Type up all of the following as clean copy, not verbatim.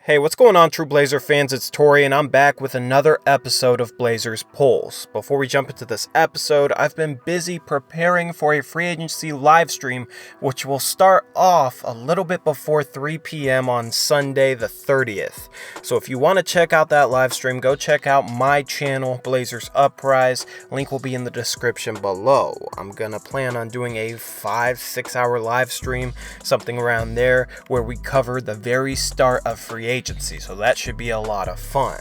Hey, what's going on, True Blazer fans? It's Tori, and I'm back with another episode of Blazers Pulse. Before we jump into this episode, I've been busy preparing for a free agency live stream, which will start off a little bit before 3 p.m. on Sunday the 30th. So if you want to check out that live stream, go check out my channel, Blazers Uprise. Link will be in the description below. I'm gonna plan on doing a 5-6 hour live stream, something around there, where we cover the very start of free agency, so that should be a lot of fun.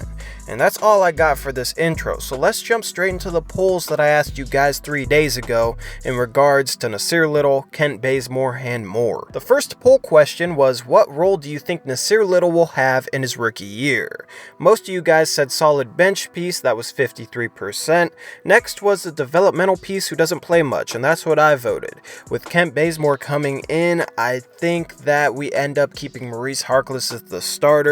And that's all I got for this intro, so let's jump straight into the polls that I asked you guys 3 days ago in regards to Nasir Little, Kent Bazemore, and more. The first poll question was, what role do you think Nasir Little will have in his rookie year? Most of you guys said solid bench piece, that was 53%. Next was the developmental piece who doesn't play much, and that's what I voted. With Kent Bazemore coming in, I think that we end up keeping Maurice Harkless as the starter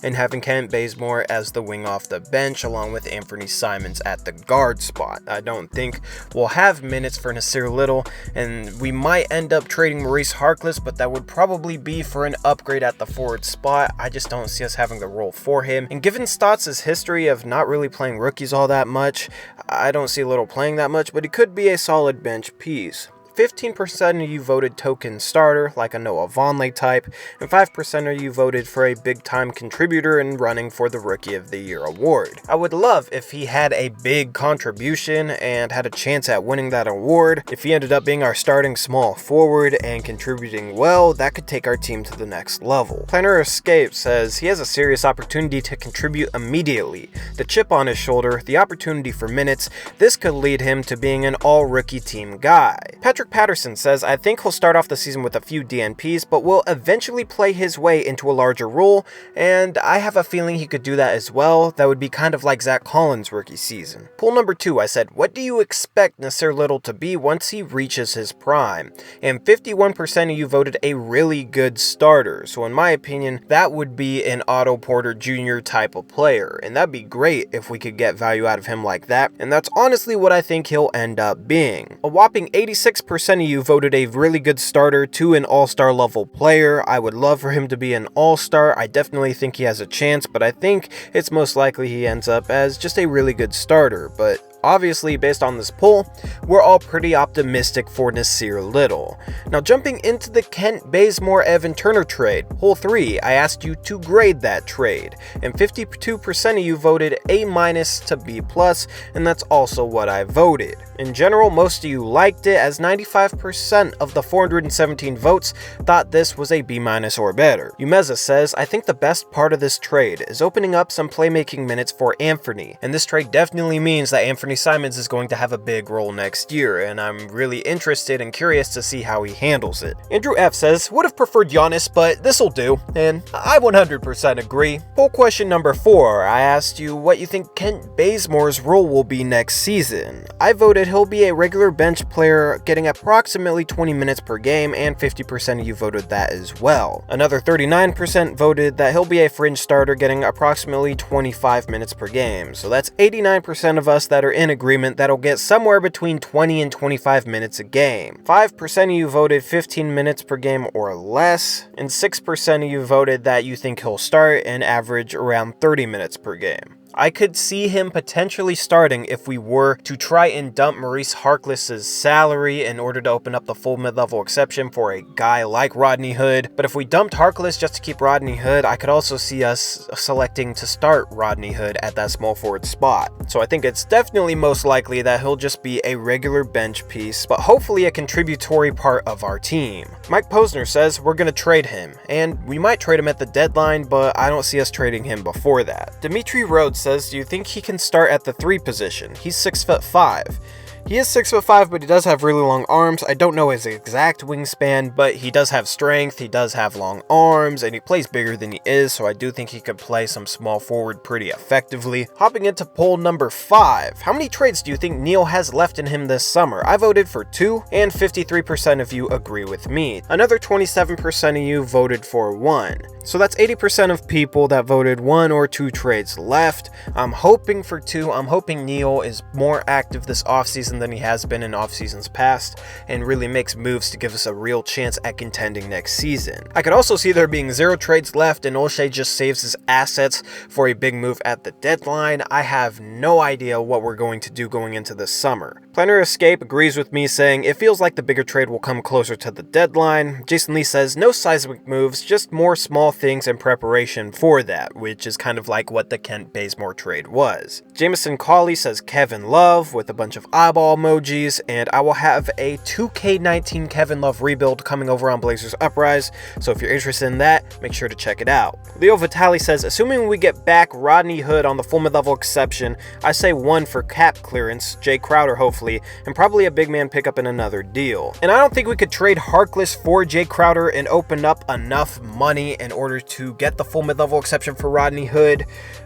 and having Kent Bazemore as the wing off the bench along with Anthony Simons at the guard spot. I don't think we'll have minutes for Nasir Little, and we might end up trading Maurice Harkless, but that would probably be for an upgrade at the forward spot. I just don't see us having the role for him, and given Stotts' history of not really playing rookies all that much, I don't see Little playing that much, but he could be a solid bench piece. 15% of you voted token starter, like a Noah Vonleh type, and 5% of you voted for a big-time contributor and running for the Rookie of the Year award. I would love if he had a big contribution and had a chance at winning that award. If he ended up being our starting small forward and contributing well, that could take our team to the next level. Planner Escape says he has a serious opportunity to contribute immediately. The chip on his shoulder, the opportunity for minutes, this could lead him to being an all-rookie team guy. Patrick Patterson says, I think he'll start off the season with a few DNPs, but will eventually play his way into a larger role, and I have a feeling he could do that as well. That would be kind of like Zach Collins' rookie season. Poll number 2, I said, what do you expect Nasir Little to be once he reaches his prime? And 51% of you voted a really good starter, so in my opinion, that would be an Otto Porter Jr. type of player, and that'd be great if we could get value out of him like that, and that's honestly what I think he'll end up being. A whopping 86% of you voted a really good starter to an all-star level player. I would love for him to be an all-star. I definitely think he has a chance, but I think it's most likely he ends up as just a really good starter. But obviously, based on this poll, we're all pretty optimistic for Nasir Little. Now, jumping into the Kent Bazemore-Evan Turner trade, poll 3, I asked you to grade that trade, and 52% of you voted A- to B+, and that's also what I voted. In general, most of you liked it, as 95% of the 417 votes thought this was a B- or better. Umeza says, I think the best part of this trade is opening up some playmaking minutes for Anthony, and this trade definitely means that Anthony Simons is going to have a big role next year, and I'm really interested and curious to see how he handles it. Andrew F says, would have preferred Giannis, but this'll do, and I 100% agree. Poll question number 4, I asked you what you think Kent Bazemore's role will be next season. I voted he'll be a regular bench player getting approximately 20 minutes per game, and 50% of you voted that as well. Another 39% voted that he'll be a fringe starter getting approximately 25 minutes per game, so that's 89% of us that are in agreement that'll get somewhere between 20 and 25 minutes a game. 5% of you voted 15 minutes per game or less, and 6% of you voted that you think he'll start and average around 30 minutes per game. I could see him potentially starting if we were to try and dump Maurice Harkless' salary in order to open up the full mid-level exception for a guy like Rodney Hood. But if we dumped Harkless just to keep Rodney Hood, I could also see us selecting to start Rodney Hood at that small forward spot. So I think it's definitely most likely that he'll just be a regular bench piece, but hopefully a contributory part of our team. Mike Posner says we're going to trade him, and we might trade him at the deadline, but I don't see us trading him before that. Dimitri Rhodes says, do you think he can start at the 3 position? He's 6'5". He is 6'5", but he does have really long arms. I don't know his exact wingspan, but he does have strength, he does have long arms, and he plays bigger than he is, so I do think he could play some small forward pretty effectively. Hopping into poll number 5, how many trades do you think Neil has left in him this summer? I voted for 2, and 53% of you agree with me. Another 27% of you voted for 1. So that's 80% of people that voted 1 or 2 trades left. I'm hoping for 2. I'm hoping Neil is more active this offseason than he has been in off seasons past, and really makes moves to give us a real chance at contending next season. I could also see there being 0 trades left and O'Shea just saves his assets for a big move at the deadline. I have no idea what we're going to do going into this summer. Planner Escape agrees with me, saying it feels like the bigger trade will come closer to the deadline. Jason Lee says no seismic moves, just more small things in preparation for that, which is kind of like what the Kent Bazemore trade was. Jameson Cawley says Kevin Love with a bunch of eyeball emojis, and I will have a 2K19 Kevin Love rebuild coming over on Blazers Uprise, so if you're interested in that, make sure to check it out. Leo Vitale says, assuming we get back Rodney Hood on the full mid-level exception, I say 1 for cap clearance, Jay Crowder hopefully, and probably a big man pickup in another deal. And I don't think we could trade Harkless for Jay Crowder and open up enough money in order to get the full mid-level exception for Rodney Hood,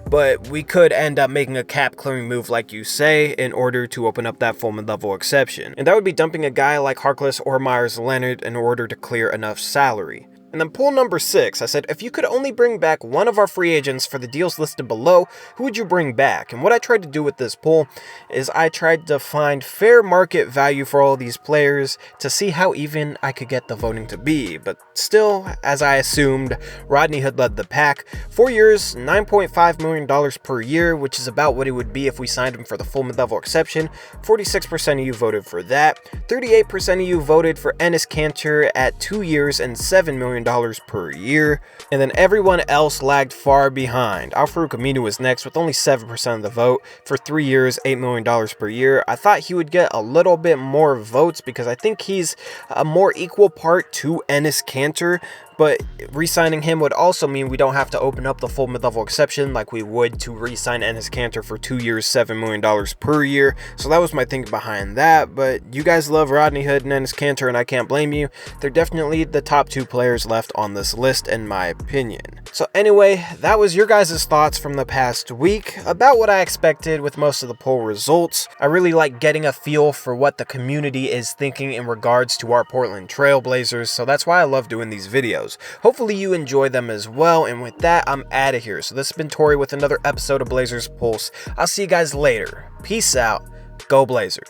but we could end up making a cap clearing move like you say in order to open up that full mid-level exception. And that would be dumping a guy like Harkless or Myers Leonard in order to clear enough salary. And then poll number 6, I said, if you could only bring back one of our free agents for the deals listed below, who would you bring back? And what I tried to do with this poll is I tried to find fair market value for all these players to see how even I could get the voting to be. But still, as I assumed, Rodney Hood led the pack. 4 years, $9.5 million per year, which is about what it would be if we signed him for the full mid-level exception. 46% of you voted for that. 38% of you voted for Enes Kanter at 2 years and $7 million per year, and then everyone else lagged far behind. Al-Farouq Aminu was next with only 7% of the vote for 3 years, $8 million per year. I thought he would get a little bit more votes because I think he's a more equal part to Enes Kanter, but re-signing him would also mean we don't have to open up the full mid-level exception like we would to re-sign Enes Kanter for 2 years, $7 million per year. So that was my thinking behind that, but you guys love Rodney Hood and Enes Kanter, and I can't blame you. They're definitely the top 2 players left on this list, in my opinion. So anyway, that was your guys' thoughts from the past week about what I expected with most of the poll results. I really like getting a feel for what the community is thinking in regards to our Portland Trail Blazers, so that's why I love doing these videos. Hopefully you enjoy them as well, and with that, I'm out of here. So this has been Tori with another episode of Blazers Pulse. I'll see you guys later. Peace out. Go Blazers.